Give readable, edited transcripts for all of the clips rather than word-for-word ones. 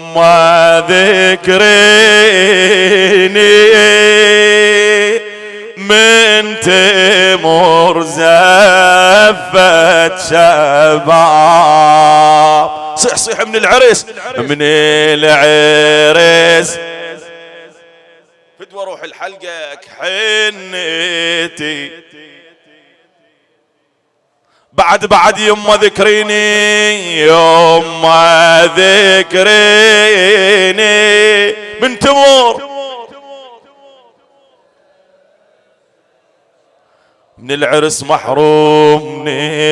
يما ذكريني من تمر زفت شباب. صيح صيح من العرس من العرس فدوى روح الحلقك حنيتي بعد يما ذكريني يما ذكريني من تمر من العرس محروم من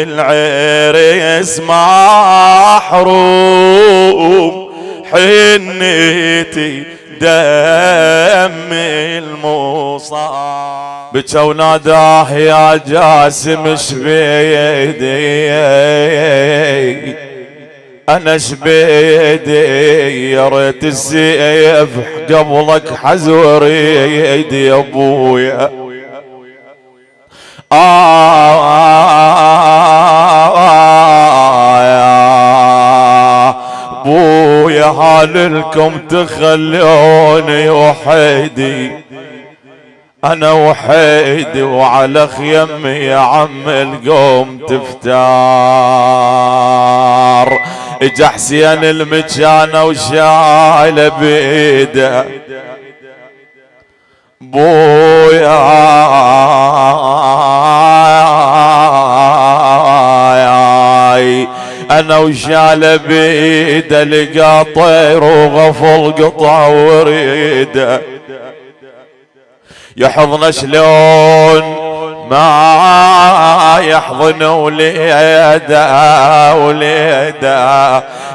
العرس محروم حنيتي دم المصاب بكى وناداه يا جاسم شبيدي انا شبيدي يا ريت السيف قبلك حزوري يا ابويا بويا هاللكم تخلوني وحيدي انا وحيدي وعلى خيمي يا عم القوم تفتار. اجا حسين المجانة وشايله بيده بويا انا وشاله بيده لقى طير وغفل قطع وريده يحضن شلون ما يحضن وليده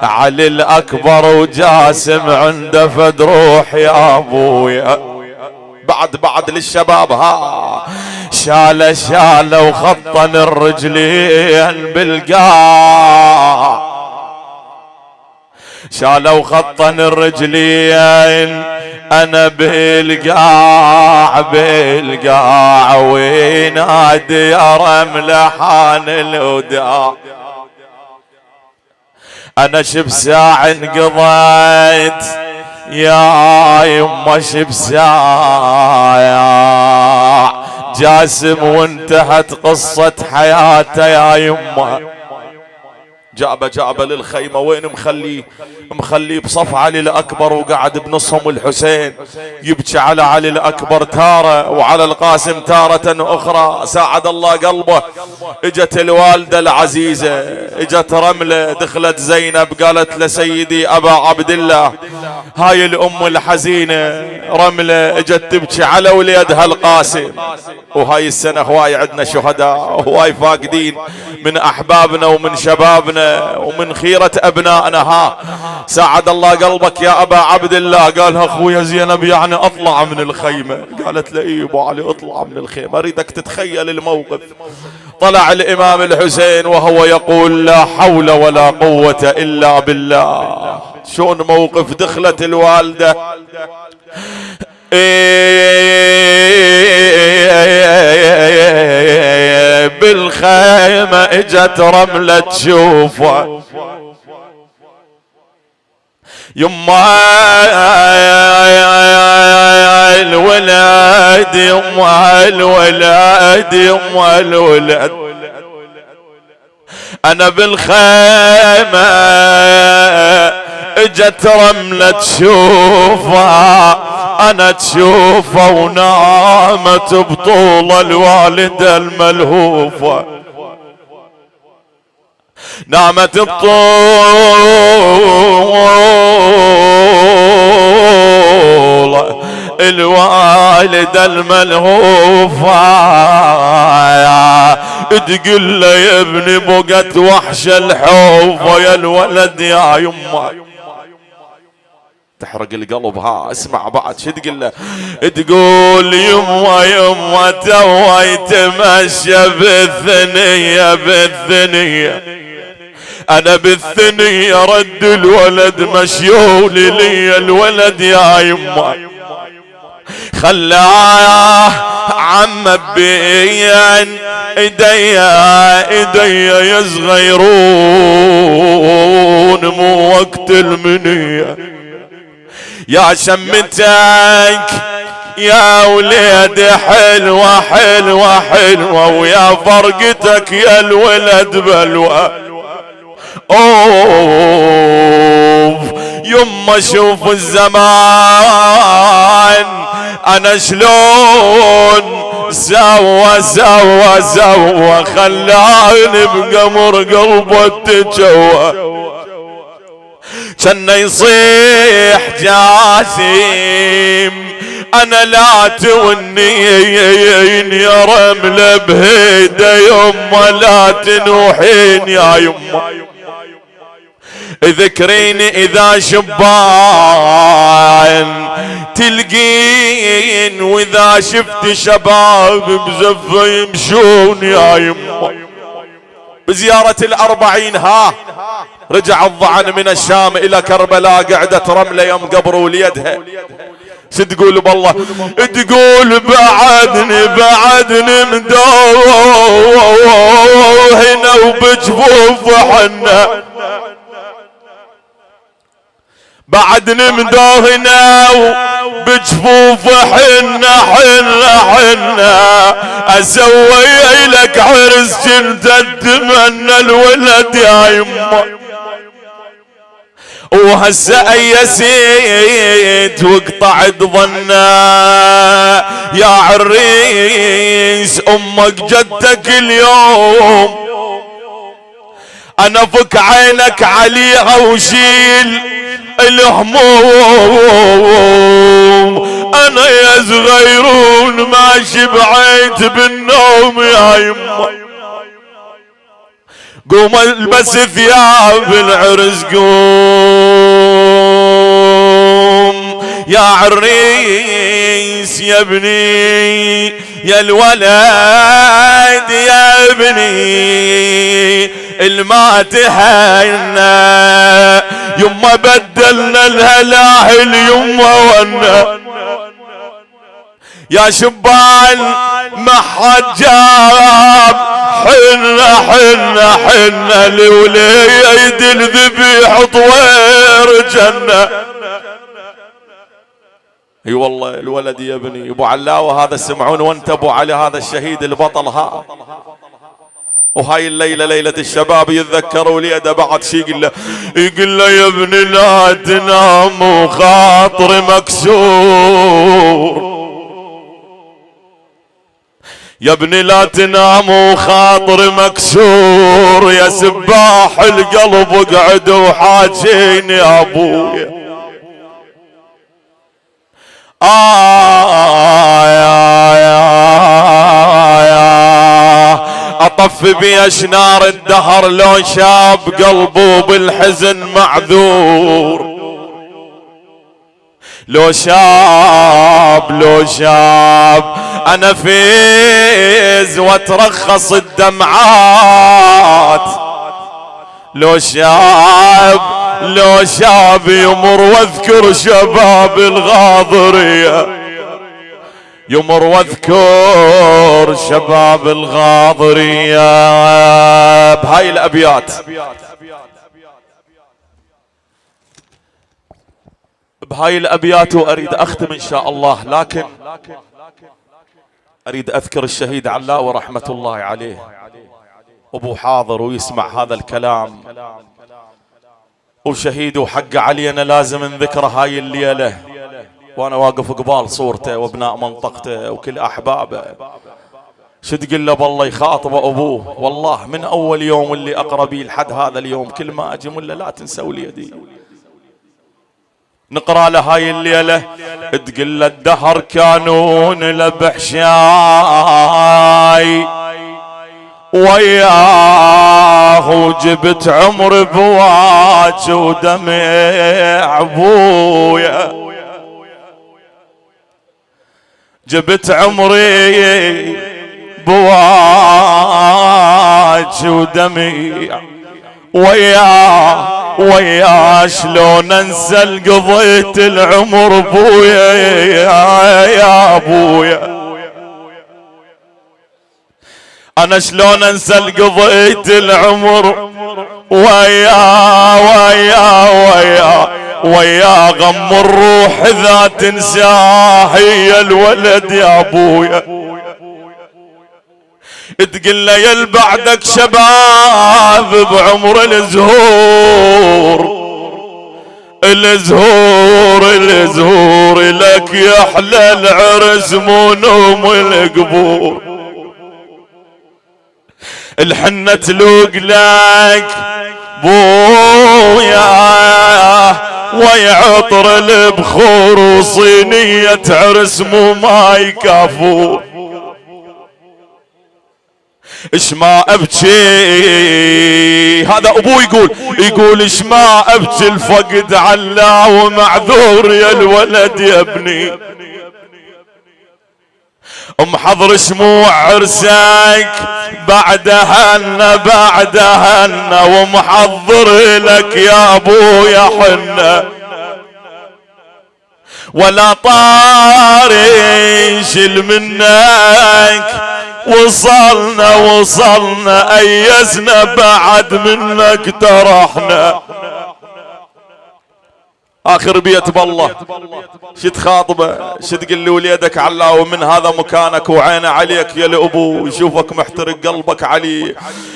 علي الاكبر وجاسم عنده فد روح يا ابويا. بعد للشباب ها شاله وخطن الرجلين بالقاع شاله وخطن الرجلين انا بالقاع وينادي يا رمله حان الوداع. انا شبساع انقضيت يا يما شبساع جاسم وانتهت قصة حياته يا يما. جابه للخيمة وين مخلي بصف علي الأكبر وقعد بنصهم الحسين يبكي على علي الأكبر تارة وعلى القاسم تارة أخرى. ساعد الله قلبه اجت الوالدة العزيزة اجت رملة دخلت زينب قالت لسيدي أبا عبد الله هاي الأم الحزينة رملة اجت تبكي على وليدها القاسم وهاي السنة هواي عندنا شهداء وهواي فاقدين من أحبابنا ومن شبابنا ومن خيرة أبنائنا. ها ساعد الله قلبك يا أبا عبد الله قالها أخويا زينب يعني أطلع من الخيمة. قالت له إيه أبو علي أطلع من الخيمة. أريدك تتخيل الموقف. طلع الإمام الحسين وهو يقول لا حول ولا قوة إلا بالله. شون موقف دخلت الوالدة بالخيمة اجت رملة تشوفه يما الولد يما الولد انا بالخيمة اجت رملة تشوفه انا تشوفه ونامت بطول الوالدة الملهوفة نامت بطول الوالدة الملهوفة تقول له يا ابني بقت وحش الحوفة يا الولد يا يما. تحرق القلب. ها اسمع بعد شو تقول له تقول يما توي تمشى بالثنية انا بالثنية رد الولد مشيولي لي الولد يا يما خلاه عم بين ايديا يصغيرون مو وقت المنية يا شمتك يا وليد حلوة حلوة حلوة، ويا فرقتك يا الولد بلوى. اوه يما شوف الزمان انا شلون سوى خلاني بقمر قلبه تجوى، كان يصيح جاسم انا لا تونين يا رملة بهيدا يما لا تنوحين يا يما، ذكريني اذا شبان تلقين، واذا شفت شباب بزفة يمشون يا يما. بزيارة ال40 ها رجع الضعن من الشام الى كربلاء، قعدت رملة يم قبر وليدها. تقول بالله تقول بعدني مدوه هنا وبجفوف حنا، بعدني مدوهنا بجفوف حنا اسوي لك عرس كنت اتمنى الولد يا يما، وهسه ايسيت وقطعت ظنا يا عريس امك جدك اليوم، انا فك عينك عليها وشيل الهموم، انا يا صغيرون ما شبعت بالنوم يا يما، قوم البس ثياب العرس قوم يا عريس يا ابني يا الولد يا ابني الما تهنا يما بدلنا الهلاهل يما ونا، يا شبان ما حد جاب حنا لوليد الذبيح طوير جنة. اي والله الولد يا ابني ابو علاوه هذا سمعون وانت ابو علي هذا الشهيد البطل ها، وهاي الليلة ليلة الشباب يتذكروا وليده بعد شي يقول له يا ابني لا تنام وخاطري مكسور، يا ابني لا تنام وخاطري مكسور، يا سباح القلب اقعد وحاجيني يا ابويا. اطف باشنار الدهر لو شاب قلبه بالحزن معذور، لو شاب انا فيز واترخص الدمعات، لو شاب يمر واذكر شباب الغاضرية، يمر واذكر شباب الغاضرية. بهاي الابيات واريد اختم ان شاء الله، لكن اريد اذكر الشهيد علاوة رحمة الله عليه، ابو حاضر ويسمع هذا الكلام، وشهيد وحق علينا لازم نذكر هاي الليلة، وانا واقف قبال صورته وابناء منطقته وكل احبابه. شو تقول له بالله يخاطب ابوه، والله من اول يوم اللي اقربي لحد هذا اليوم كل ما اجي ولا لا تنسى وليدي. نقرا له هاي الليله تقول له الدهر كانون لبح شاي وياه وجبت عمر بواج ودمع ابويا، جبت عمري بواج ودمع وياه شلون انسى قضيت العمر بويا يا ابويا، انا شلون انسى قضيت العمر ويا ويا غم الروح اذا تنساه هي الولد يا ابويا. تقل له يل بعدك شباب بعمر الزهور، الزهور الزهور لك يحلى العرس مو نوم القبور. الحنة تلوق لك بويا ويعطر البخور وصينية عرس مو ماي كافور. اش ما ابكي هذا ابوي يقول اش ما ابكي الفقد علا ومعذور يا الولد يا ابني. محضر شموع عرسك بعدهن ومحضر لك يا ابويا حنه ولا طاري شل منك. وصلنا ايسنا بعد منك ترحنا. اخر بيت بالله شد خاطبه شد تقول لي وليدك علا ومن هذا مكانك وعينه عليك يا الابو يشوفك محترق قلبك عليه.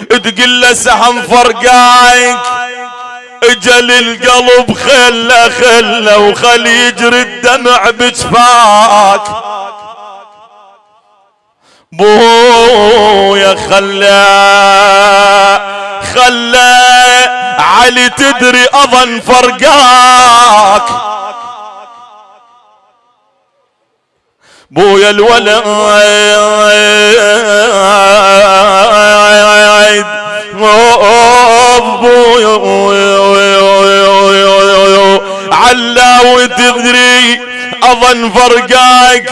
تقول له سهم فرقايك اجل القلب خله وخل يجري الدمع بجفاك. بويا خلى علي تدري اظن فرقاك. بويا الولد علا وتدري اظن فرقاك.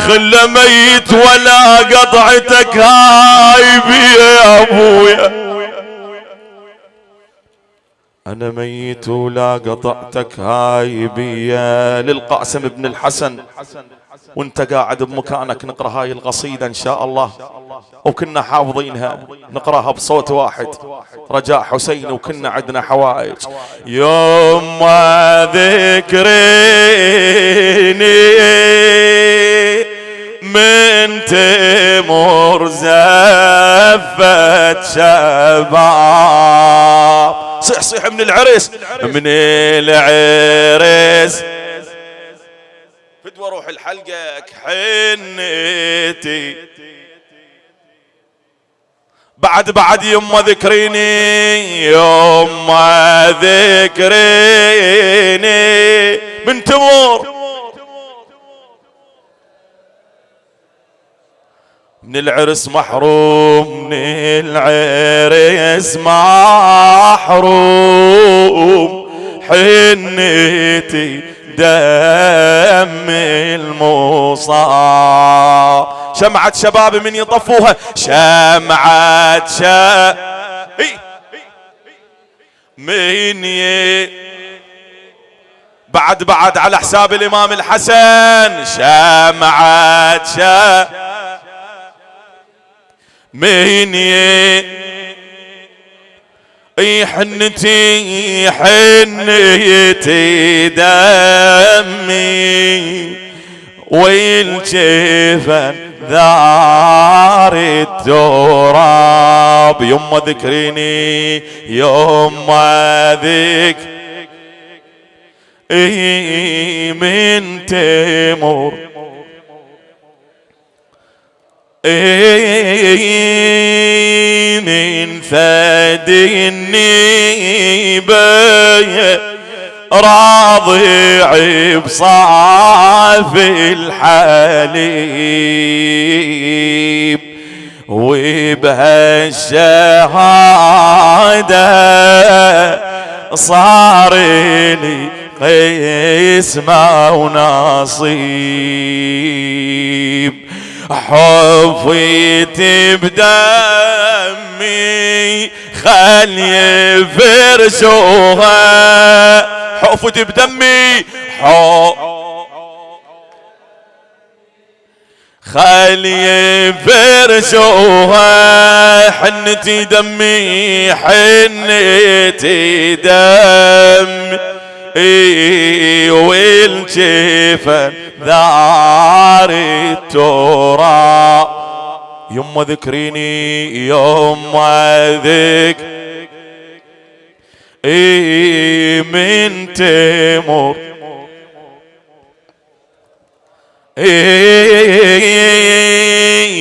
خله ميت ولا قطعتك هاي بي يا ابويا. انا ميت ولا قطعتك هاي بي. للقاسم بن الحسن وانت قاعد بمكانك نقرا هاي القصيدة ان شاء الله وكنا حافظينها نقراها بصوت واحد رجاء حسين وكنا عندنا حوائج. يوم ما ذكريني من تمر زفت شباب. صيح من العرس فدوى روح الحلقك حنيتي بعد يما ذكريني يما ذكريني من تمور من العرس محروم من العرس محروم حنيتي دم المصاب. شمعة شباب من يطفوها شمعة من بعد على حساب الامام الحسن شمعة من حنتي دمي والجفن ذار التراب. يما ذكريني يما من تمر من فدي النيبة راضع بصاف الحليب وبهالشهادة صار لي قسمة ونصيب. حفيت بدمي خل يفرشوها حفت بدمي خلي فرشوها حنتي دمي حنتي دم والجفن ذار التراب يما ذكريني يما من تمر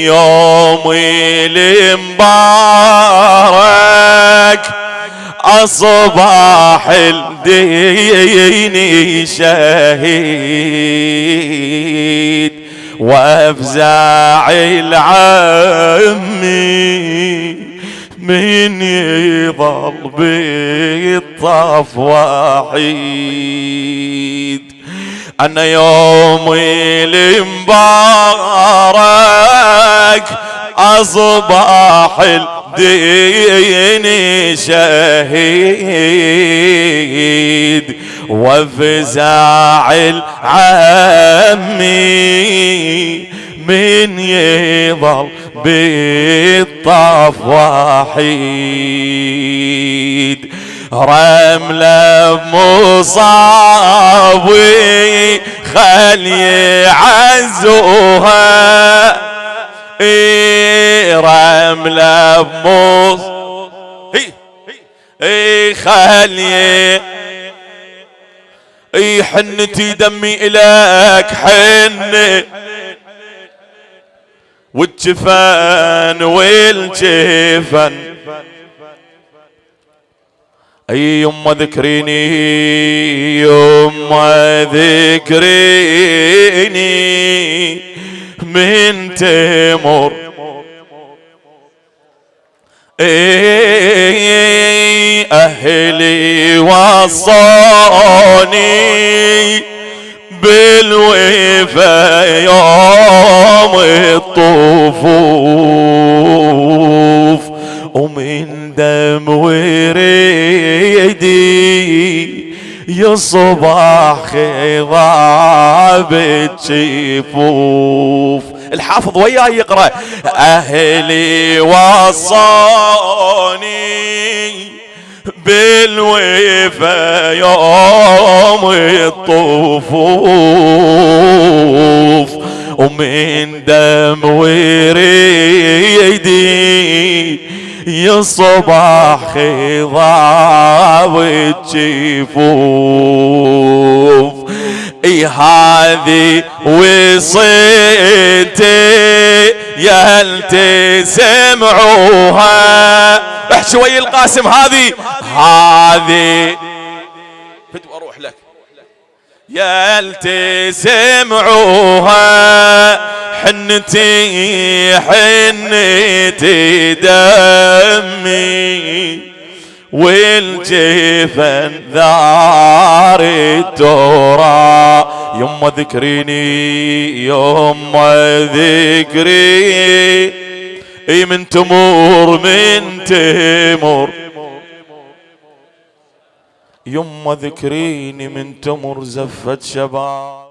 يوم المبارك أصبح الدين شهيد وافزع العمي من يظل بالطف وحيد. أنا يوم المبارك أصبح الدين شهيد وفزع العمي من يظل بالطف وحيد. رملة بمصابي خلي عزوها رملة بمصابي خلي حنتي دمي إليك حن والجفن والجفن يما ذكريني يما ذكريني من تمر أهلي وصاني بالوفا يوم الطفوف ومن دم وريدي يصبح خضاب الجفوف. الحافظ وياه يقرأ أهلي وصاني بالوفا يوم الطفوف ومن دم وريدي يصبح خضاب الجفوف. هذه وصيتي يا سمعوها احكي ويا القاسم هذه بدي اروح لك يا سمعوها حنتي دمي والجفن ذار التراب. يما ذكريني يما ذكري من تمر يما ذكريني من تمر زفت شباب.